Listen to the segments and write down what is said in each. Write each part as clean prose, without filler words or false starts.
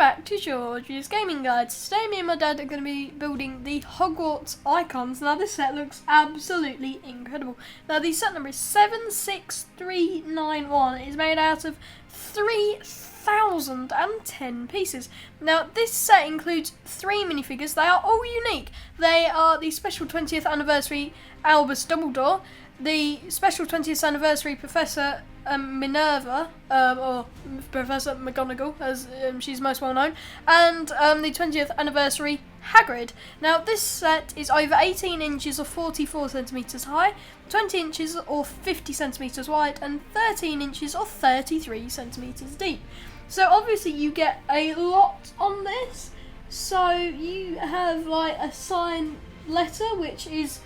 back to George's Gaming Guide. Today me and my dad are going to be building the Hogwarts icons. Now this set looks absolutely incredible. Now the set number is 76391. It is made out of 3,010 pieces. Now this set includes 3 minifigures. They are all unique. They are the special 20th anniversary Albus Dumbledore, the special 20th anniversary Professor Minerva, or Professor McGonagall, as she's most well known, and the 20th anniversary Hagrid. Now this set is over 18 inches or 44 centimetres high, 20 inches or 50 centimetres wide, and 13 inches or 33 centimetres deep. So obviously you get a lot on this. So you have like a sign letter, which is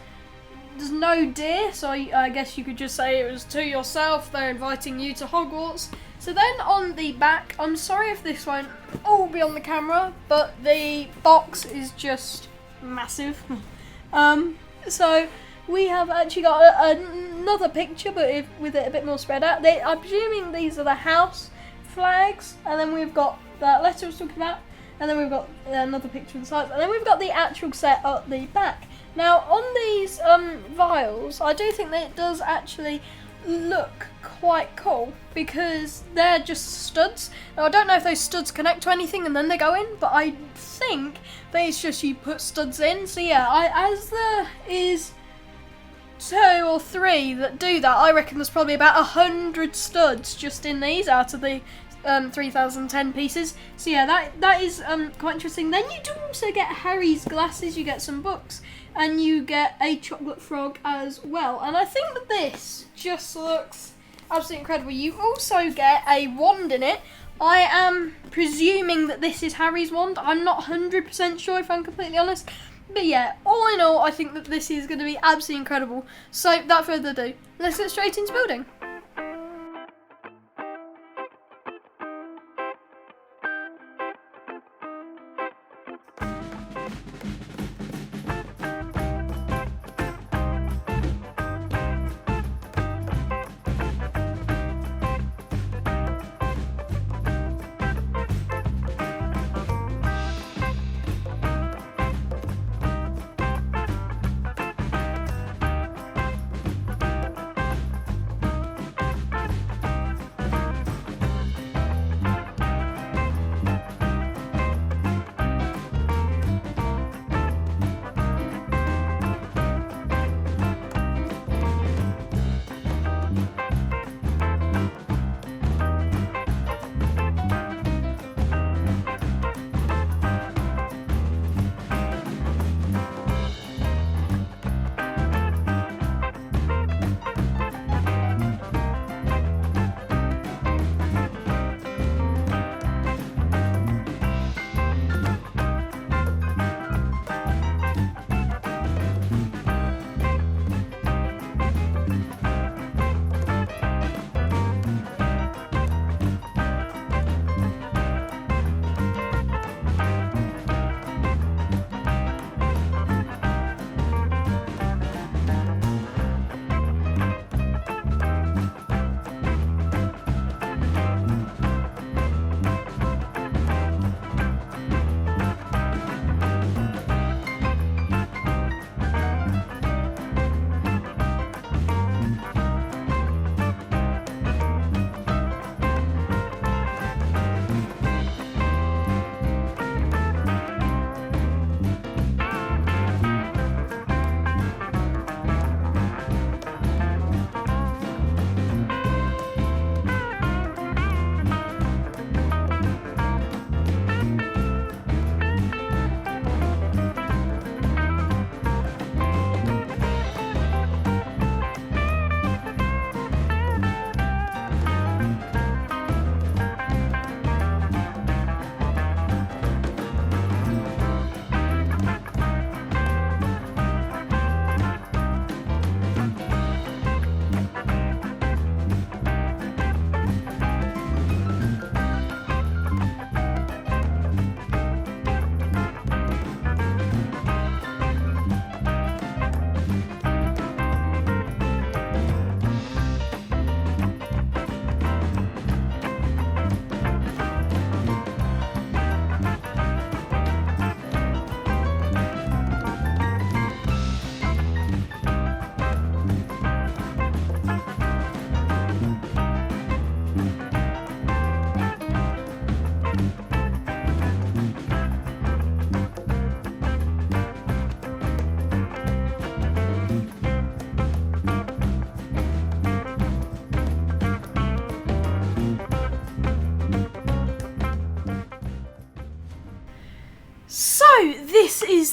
there's no dear, so I guess you could just say it was to yourself, they're inviting you to Hogwarts. So then on the back, I'm sorry if this won't all be on the camera, but the box is just massive. So we have actually got another picture, but with it a bit more spread out. I'm presuming these are the house flags, and then we've got that letter I was talking about, and then we've got another picture of the sides, and then we've got the actual set at the back. Now on these vials, I do think that it does actually look quite cool because they're just studs. Now I don't know if those studs connect to anything and then they go in, but I think that it's just you put studs in. So yeah, as there is 2 or 3 that do that, I reckon there's probably about 100 studs just in these out of the 3,010 pieces. So yeah, that is quite interesting. Then you do also get Harry's glasses, you get some books, and you get a chocolate frog as well. And I think that this just looks absolutely incredible. You also get a wand in it. I am presuming that this is Harry's wand. I'm not 100% sure, if I'm completely honest. But yeah, all in all, I think that this is going to be absolutely incredible. So without further ado, let's get straight into building.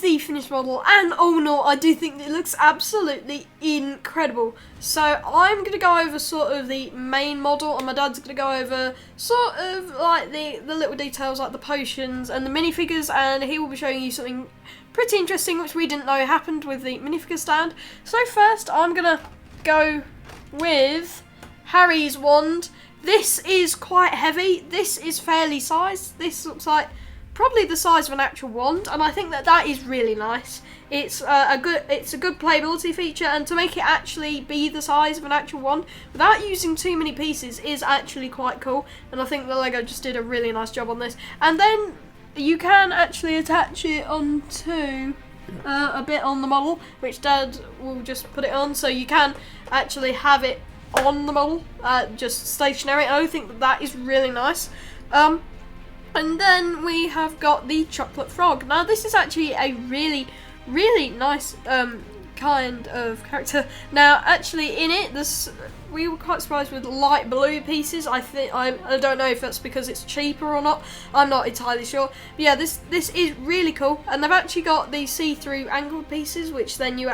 the finished model, and all in all, I do think it looks absolutely incredible. So I'm going to go over sort of the main model, and my dad's going to go over sort of like the little details like the potions and the minifigures, and he will be showing you something pretty interesting which we didn't know happened with the minifigure stand. So first I'm going to go with Harry's wand. This is quite heavy. This is fairly sized. This looks like probably the size of an actual wand, and I think that is really nice. It's a good playability feature, and to make it actually be the size of an actual wand without using too many pieces is actually quite cool, and I think the Lego just did a really nice job on this. And then you can actually attach it onto a bit on the model, which Dad will just put it on, so you can actually have it on the model, just stationary. I think that is really nice. And then we have got the chocolate frog. Now this is actually a really, really nice kind of character. Now actually in it, we were quite surprised with light blue pieces. I don't know if that's because it's cheaper or not. I'm not entirely sure. But yeah, this is really cool. And they've actually got the see-through angled pieces, which then you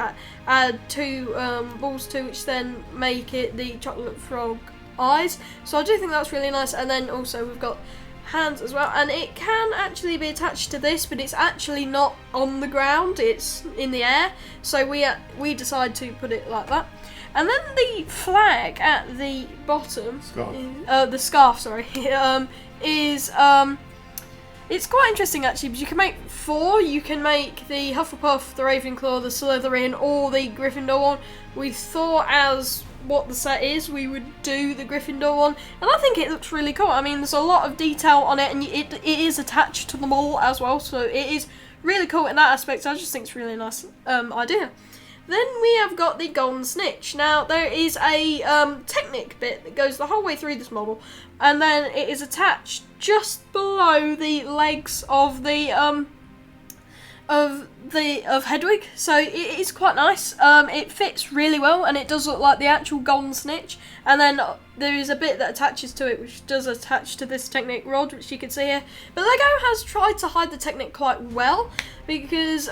add two balls to, which then make it the chocolate frog eyes. So I do think that's really nice. And then also we've got hands as well, and it can actually be attached to this, but it's actually not on the ground, it's in the air, so we decide to put it like that. And then the flag at the bottom, the scarf, sorry, is it's quite interesting actually, because you can make 4. You can make the Hufflepuff, the Ravenclaw, the Slytherin, or the Gryffindor one. We thought, as what the set is, we would do the Gryffindor one, and I think it looks really cool. I mean, there's a lot of detail on it, and it is attached to the model as well, so it is really cool in that aspect. So I just think it's a really nice idea. Then we have got the golden snitch. Now there is a Technic bit that goes the whole way through this model, and then it is attached just below the legs of the Hedwig, so it is quite nice. It fits really well, and it does look like the actual golden snitch. And then there is a bit that attaches to it, which does attach to this Technic rod, which you can see here. But Lego has tried to hide the Technic quite well, because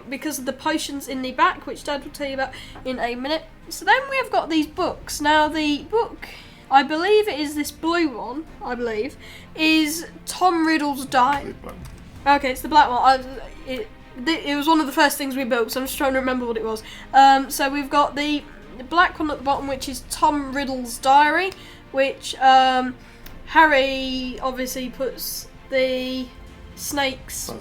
because of the potions in the back, which Dad will tell you about in a minute. So then we have got these books. Now the book, I believe it is this blue one, is Tom Riddle's Diary. Okay, it's the black one. It was one of the first things we built, so I'm just trying to remember what it was. So we've got the black one at the bottom, which is Tom Riddle's Diary, which Harry obviously puts the snake's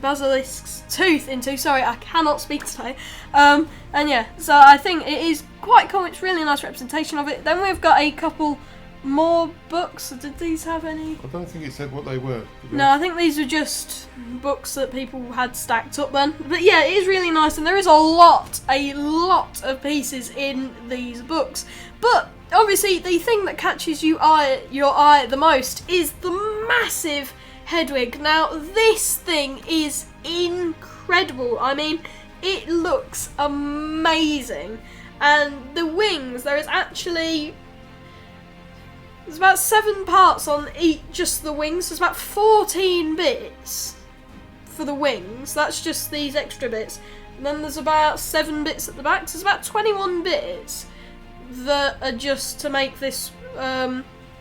basilisc's tooth into. Sorry, I cannot speak today. And yeah, so I think it is quite cool. It's really nice representation of it. Then we've got a couple more books. Did these have any? I don't think it said what they were. No, I think these were just books that people had stacked up then. But yeah, it is really nice, and there is a lot of pieces in these books. But obviously the thing that catches your eye the most is the massive Hedwig. Now this thing is incredible. I mean, it looks amazing. And the wings, there's about 7 parts on just the wings. There's about 14 bits for the wings. That's just these extra bits. And then there's about 7 bits at the back. So there's about 21 bits that are just to make this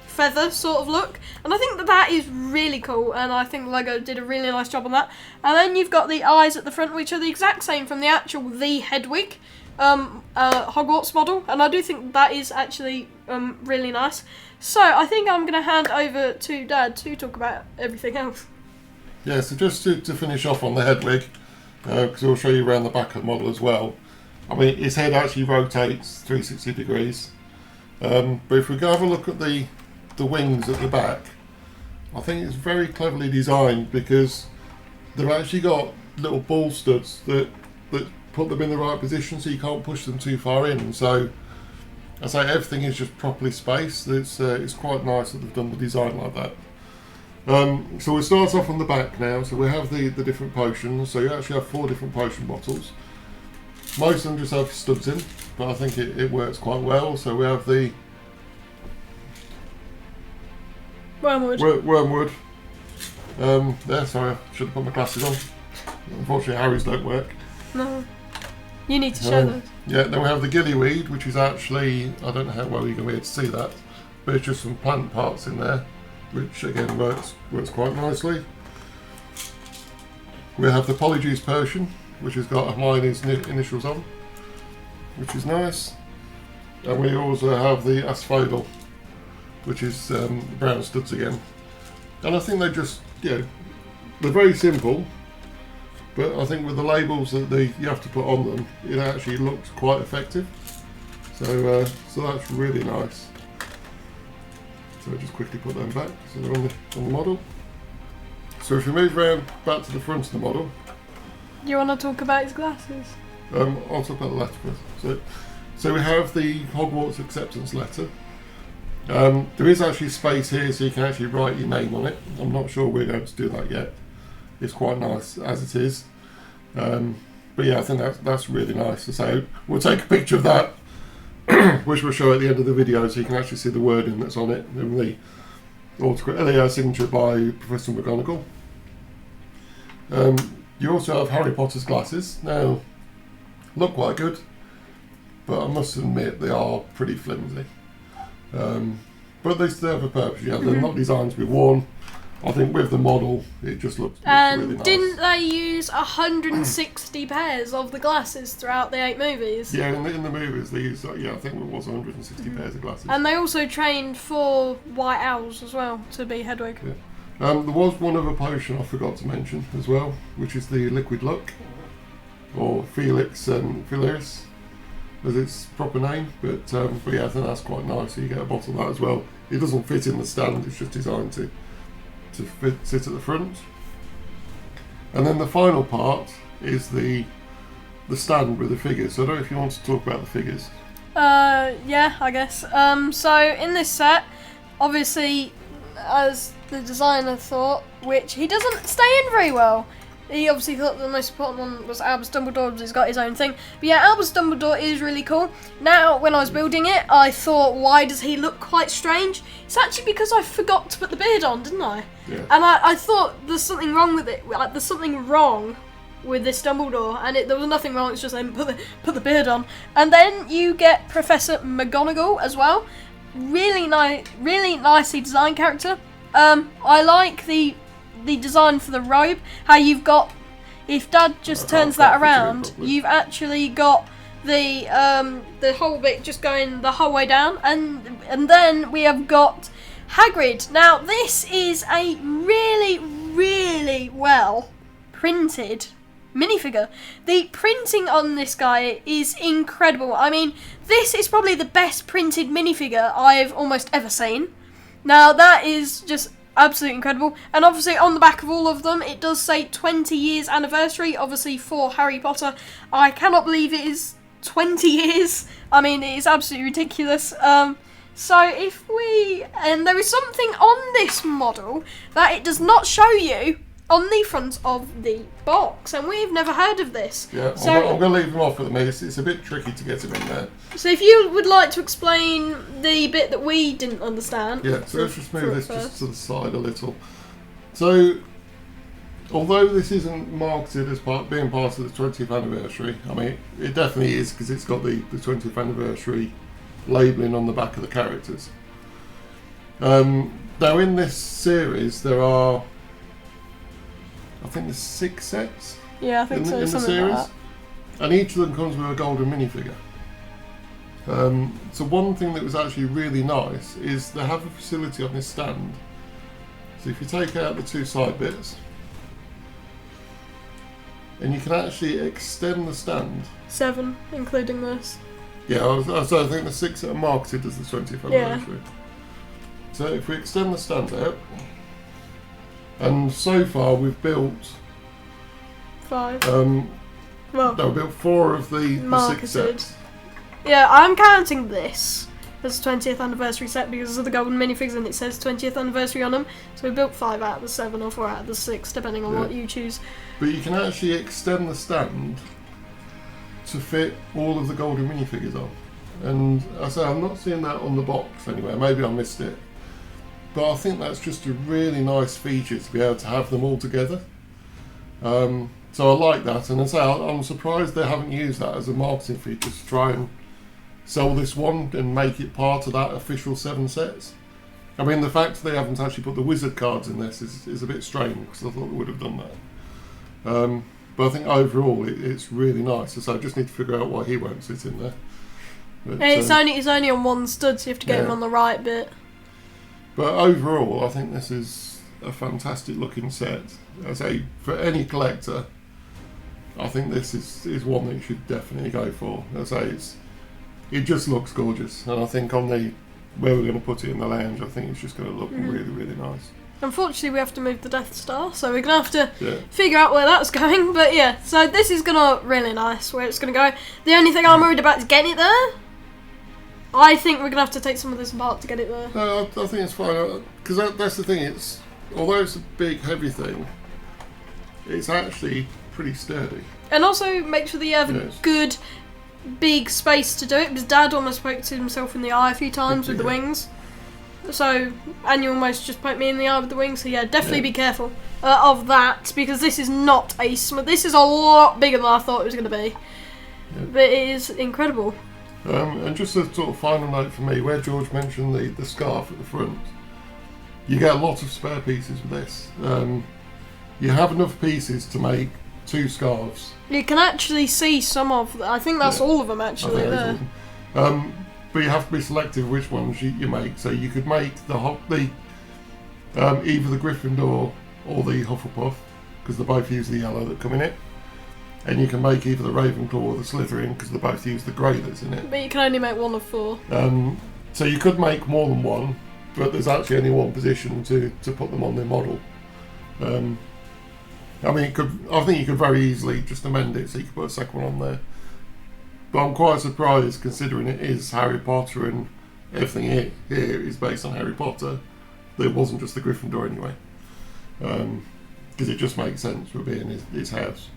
feather sort of look. And I think that is really cool. And I think Lego did a really nice job on that. And then you've got the eyes at the front, which are the exact same from the actual The Hedwig Hogwarts model. And I do think that is actually really nice. So I think I'm going to hand over to Dad to talk about everything else. Yeah, so just to finish off on the Hedwig, because I'll show you around the back of the model as well. I mean, his head actually rotates 360 degrees. But if we go have a look at the wings at the back, I think it's very cleverly designed, because they've actually got little ball studs that put them in the right position, so you can't push them too far in. So I say everything is just properly spaced. It's quite nice that they've done the design like that. So we'll start off on the back now. So we have the different potions. So you actually have 4 different potion bottles. Most of them just have studs in, but I think it works quite well. So we have the Wormwood. There, sorry, I should have put my glasses on. Unfortunately, Harry's don't work. No. You need to show those. Yeah, then we have the gillyweed, which is actually, I don't know how well you're going to be able to see that, but it's just some plant parts in there, which again works quite nicely. We have the Polyjuice potion, which has got Hermione's initials on, which is nice. And we also have the Asphodel, which is the brown studs again. And I think they just, they're very simple, but I think with the labels that you have to put on them, it actually looks quite effective. So that's really nice. So I'll just quickly put them back, so they're on the model. So if we move around back to the front of the model. You want to talk about his glasses? I'll talk about the letter first. So we have the Hogwarts acceptance letter. There is actually space here so you can actually write your name on it. I'm not sure we're going to do that yet. It's quite nice as it is. But yeah, I think that's really nice. So we'll take a picture of that, which we'll show at the end of the video so you can actually see the wording that's on it and the signature by Professor McGonagall. You also have Harry Potter's glasses. Now, look quite good, but I must admit they are pretty flimsy. But they serve a purpose. Yeah, they're not designed to be worn. I think with the model, it just looks really nice. Didn't they use 160 pairs of the glasses throughout the 8 movies? Yeah, in the movies they used, I think it was 160 pairs of glasses. And they also trained 4 White Owls as well to be Hedwig. Yeah. There was one other potion I forgot to mention as well, which is the Liquid Luck, or Felix Filius, as its proper name. But yeah, I think that's quite nice. So you get a bottle of that as well. It doesn't fit in the stand. It's just designed to sit at the front. And then the final part is the stand with the figures. So I don't know if you want to talk about the figures. Yeah, I guess. So in this set, obviously, as the designer thought, which he doesn't stay in very well. He obviously thought the most important one was Albus Dumbledore, because he's got his own thing. But yeah, Albus Dumbledore is really cool. Now, when I was building it, I thought, why does he look quite strange? It's actually because I forgot to put the beard on, didn't I? Yeah. And I thought there's something wrong with it. Like, there's something wrong with this Dumbledore, and there was nothing wrong. It's just I didn't put the beard on. And then you get Professor McGonagall as well. Really nicely designed character. I like the design for the robe, how you've got, if Dad just turns that around, you've actually got the whole bit just going the whole way down, and then we have got Hagrid. Now this is a really well printed minifigure. The printing on this guy is incredible. I mean, this is probably the best printed minifigure I've almost ever seen. Now that is just absolutely incredible. And obviously on the back of all of them, it does say 20 years anniversary, obviously for Harry Potter. I cannot believe it is 20 years. I mean, it is absolutely ridiculous. So if and there is something on this model that it does not show you on the front of the box, and we've never heard of this. Yeah, so, I'm going to leave them off at the minute. It's a bit tricky to get him in there. So if you would like to explain the bit that we didn't understand. Yeah, so let's just move this just to the side a little. So, although this isn't marketed as being part of the 20th anniversary, I mean, it definitely is because it's got the 20th anniversary labelling on the back of the characters. Now in this series there are, I think there's 6 sets. Yeah, I think so. In the series, like that. And each of them comes with a golden minifigure. So one thing that was actually really nice is they have a facility on this stand. So if you take out the 2 side bits, and you can actually extend the stand. 7, including this. Yeah, so I think the 6 that are marketed as the 20th anniversary. Yeah. So if we extend the stand out, and so far we've built 5. No, we built 4 of the 6 sets. Yeah, I'm counting this as 20th anniversary set because of the golden minifigs and it says 20th anniversary on them. So we built 5 out of the 7 or 4 out of the 6, depending on what you choose. But you can actually extend the stand to fit all of the golden minifigures on. And I say I'm not seeing that on the box anywhere. Maybe I missed it. but I think that's just a really nice feature to be able to have them all together. So I like that, and as I say, I'm surprised they haven't used that as a marketing feature to try and sell this one and make it part of that official 7 sets. I mean, the fact they haven't actually put the wizard cards in this is a bit strange, because I thought they would have done that. But I think overall it's really nice. So I just need to figure out why he won't sit in there. But, it's only on one stud, so you have to get him on the right bit. But overall, I think this is a fantastic looking set. As I say, for any collector, I think this is one that you should definitely go for. As I say, it just looks gorgeous, and I think on the where we're going to put it in the lounge, I think it's just going to look really, really nice. Unfortunately, we have to move the Death Star, so we're going to have to figure out where that's going. But yeah, so this is going to look really nice where it's going to go. The only thing I'm worried about is getting it there. I think we're going to have to take some of this apart to get it there. No, I think it's fine, because that's the thing. Although it's a big, heavy thing, it's actually pretty sturdy. And also make sure that you have a good, big space to do it, because Dad almost poked himself in the eye a few times with the wings. So, and you almost just poked me in the eye with the wings. So yeah, definitely be careful of that, because this is not this is a lot bigger than I thought it was going to be. But it is incredible. And just a sort of final note for me, where George mentioned the scarf at the front, you get a lot of spare pieces with this. You have enough pieces to make 2 scarves. You can actually see some of, I think that's all of them actually there. But you have to be selective which ones you make. So you could make either the Gryffindor or the Hufflepuff, because they both use the yellow that come in it. And you can make either the Ravenclaw or the Slytherin, because they both use the grey that's in it. But you can only make 1 of 4. So you could make more than 1, but there's actually only 1 position to put them on their model. I mean, I think you could very easily just amend it so you could put a second one on there. But I'm quite surprised, considering it is Harry Potter and everything here is based on Harry Potter, that it wasn't just the Gryffindor anyway. Because it just makes sense for being his house.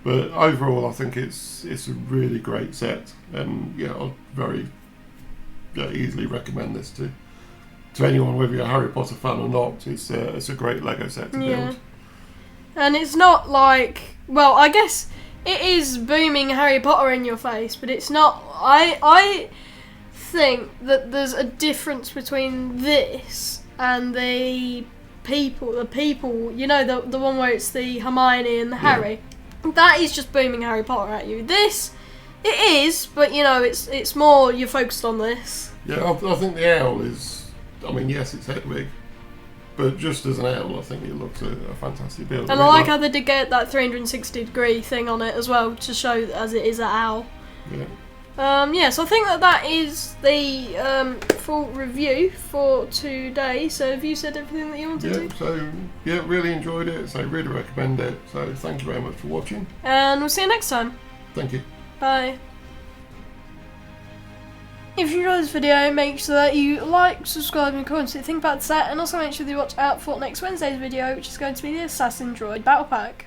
But overall, I think it's a really great set, and yeah, I'll very easily recommend this to anyone, whether you're a Harry Potter fan or not. It's a great Lego set to build. And it's not like, well, I guess it is booming Harry Potter in your face, but it's not. I think that there's a difference between this and the people, you know, the one where it's the Hermione and the Harry. That is just booming Harry Potter at you. This, it is, but you know, it's more, you're focused on this. Yeah, I think the owl is, I mean, yes, it's Hedwig, but just as an owl, I think it looks a fantastic build. And I like how they did get that 360 degree thing on it as well, to show as it is an owl. So I think that is the full review for today. So have you said everything that you wanted to? So really enjoyed it. So really recommend it. So thank you very much for watching. And we'll see you next time. Thank you. Bye. If you enjoyed this video, make sure that you like, subscribe and comment what you think about the set, and also make sure that you watch out for next Wednesday's video, which is going to be the Assassin Droid Battle Pack.